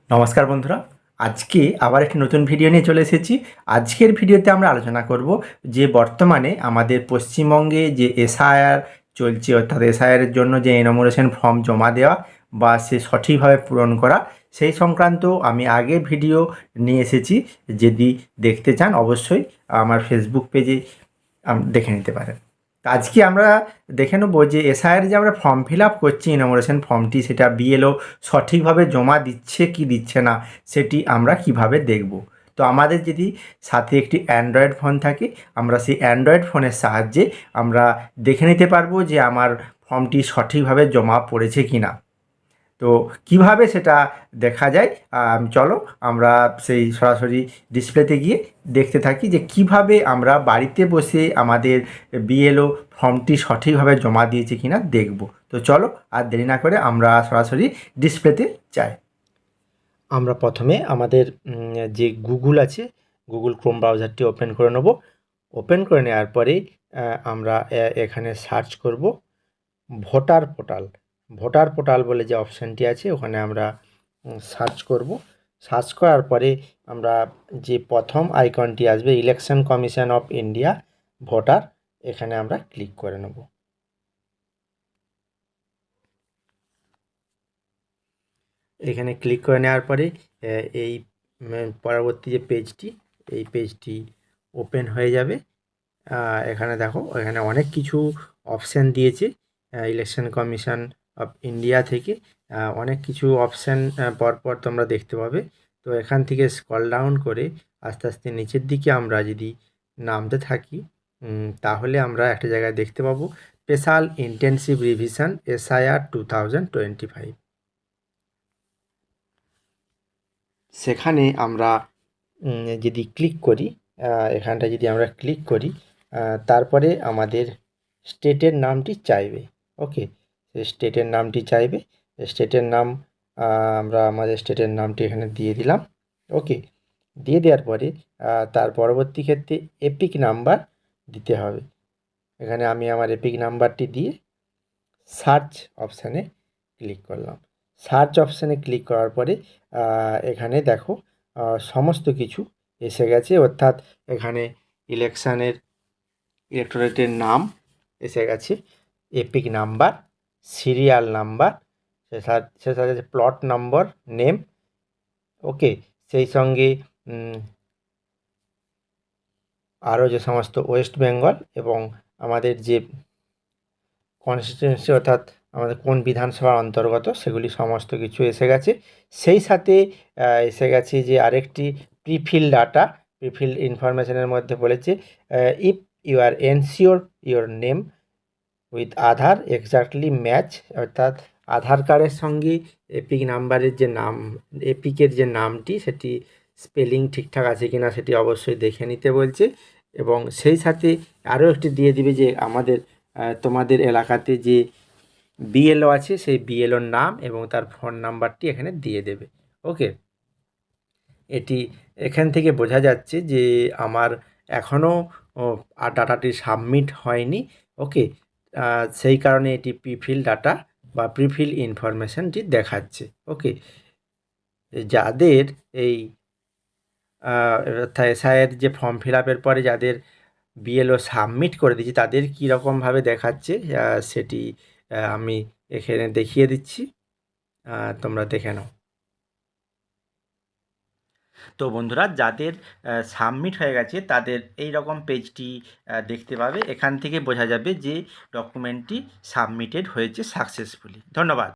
নমস্কার বন্ধুরা, আজকে আবার একটি নতুন ভিডিও নিয়ে চলে এসেছি। আজকের ভিডিওতে আমরা আলোচনা করব যে বর্তমানে আমাদের পশ্চিমবঙ্গে যে এসআইআর চলছে, অর্থাৎ এসআইআরের জন্য যে এনুমারেশন ফর্ম জমা দেওয়া বা সে সঠিকভাবে পূরণ করা, সেই সংক্রান্ত আমি আগের ভিডিও নিয়ে এসেছি। যদি দেখতে চান অবশ্যই আমার ফেসবুক পেজে দেখে নিতে পারেন। আজকে আমরা দেখে নেব যে এসআইআর যে আমরা ফর্ম ফিল আপ করছি ইনমোরেশন ফর্মটি, সেটা বিএলও সঠিকভাবে জমা দিচ্ছে কি দিচ্ছে না সেটি আমরা কিভাবে দেখব। তো আমাদের যদি সাথে একটি অ্যান্ড্রয়েড ফোন থাকে, আমরা সেই অ্যান্ড্রয়েড ফোনের সাহায্যে আমরা দেখে নিতে পারবো যে আমার ফর্মটি সঠিকভাবে জমা পড়েছে কি না। তো কিভাবে সেটা দেখা যায়, চলো আমরা সেই সরাসরি ডিসপ্লেতে গিয়ে দেখতে থাকি যে কিভাবে আমরা বাড়িতে বসে আমাদের বিএলও ফর্মটি সঠিকভাবে জমা দিয়েছে কিনা দেখব। তো চলো আর দেরি না করে আমরা সরাসরি ডিসপ্লেতে যাই। আমরা প্রথমে আমাদের যে গুগল আছে, গুগল ক্রোম ব্রাউজারটি ওপেন করে নেব। ওপেন করে নেওয়ার পরে আমরা এখানে সার্চ করব ভোটার পোর্টাল। ভোটার পোর্টাল বলে যে অপশানটি আছে ওখানে আমরা সার্চ করব। সার্চ করার পরে আমরা যে প্রথম আইকনটি আসবে election commission of India voter, এখানে আমরা ক্লিক করে নেব। এখানে ক্লিক করে নেওয়ার পরে এই পরবর্তী যে পেজটি, এই পেজটি ওপেন হয়ে যাবে। এখানে দেখো, এখানে অনেক কিছু অপশান দিয়েছে ইলেকশন কমিশন অফ ইন্ডিয়া থেকে। অনেক কিছু অপশান পরপর তোমরা দেখতে পাবে। তো এখান থেকে স্ক্রল ডাউন করে আস্তে আস্তে নিচের দিকে আমরা যদি নামতে থাকি, তাহলে আমরা একটা জায়গায় দেখতে পাবো স্পেশাল ইন্টেন্সিভ রিভিশন এসআইআর 2025। সেখানে আমরা যদি ক্লিক করি, এখানটা যদি আমরা ক্লিক করি, তারপরে আমাদের স্টেটের নামটি চাইবে। ওকে, স্টেটের নামটি চাইবে। স্টেটের নাম আমরা আমাদের স্টেটের নামটি এখানে দিয়ে দিলাম। ওকে, দিয়ে দেওয়ার পরে তার পরবর্তী ক্ষেত্রে এপিক নাম্বার দিতে হবে। এখানে আমি আমার এপিক নাম্বারটি দিয়ে সার্চ অপশানে ক্লিক করলাম। সার্চ অপশানে ক্লিক করার পরে এখানে দেখো সমস্ত কিছু এসে গেছে, অর্থাৎ এখানে ইলেকটোরেটের নাম এসে গেছে, এপিক নাম্বার, সিরিয়াল নাম্বার, সে সাথে প্লট নম্বর, নেম। ওকে, সেই সঙ্গে আরও যে সমস্ত ওয়েস্ট বেঙ্গল এবং আমাদের যে কনস্টিটিউয়েন্সি, অর্থাৎ আমাদের কোন বিধানসভার অন্তর্গত, সেগুলি সমস্ত কিছু এসে গেছে। সেই সাথে এসে গেছে যে আরেকটি প্রিফিল ডাটা। প্রিফিল ইনফরমেশনের মধ্যে বলেছে if you are ensure your name with Aadhaar exactly match, অর্থাৎ আধার কার্ডের সঙ্গে এপিক নাম্বারের যে নাম, এপিকের যে নামটি সেটি স্পেলিং ঠিকঠাক আছে কিনা সেটি অবশ্যই দেখে নিতে বলছে। এবং সেই সাথে আরও একটি দিয়ে দিবে যে আমাদের তোমাদের এলাকাতে যে বিএলও আছে সেই বিএলওর নাম এবং তার ফোন নাম্বারটি এখানে দিয়ে দেবে। ওকে, এটি এখান থেকে বোঝা যাচ্ছে যে আমার এখনও ডাটাটি সাবমিট হয়নি। ওকে, সেই কারণে এটি প্রিফিল ডাটা বা প্রিফিল ইনফরমেশানটি দেখাচ্ছে। ওকে, যাদের এই এসআইয়ের যে ফর্ম ফিল আপের পরে যাদের বিএলও সাবমিট করে দিয়েছি তাদের কীরকমভাবে দেখাচ্ছে সেটি আমি এখানে দেখিয়ে দিচ্ছি, তোমরা দেখে নাও। তো বন্ধুরা, যাদের সাবমিট হয়ে গেছে তাদের এই রকম পেজটি দেখতে পাবে। এখান থেকে বোঝা যাবে যে ডকুমেন্টটি সাবমিটেড হয়েছে সাকসেসফুলি। ধন্যবাদ।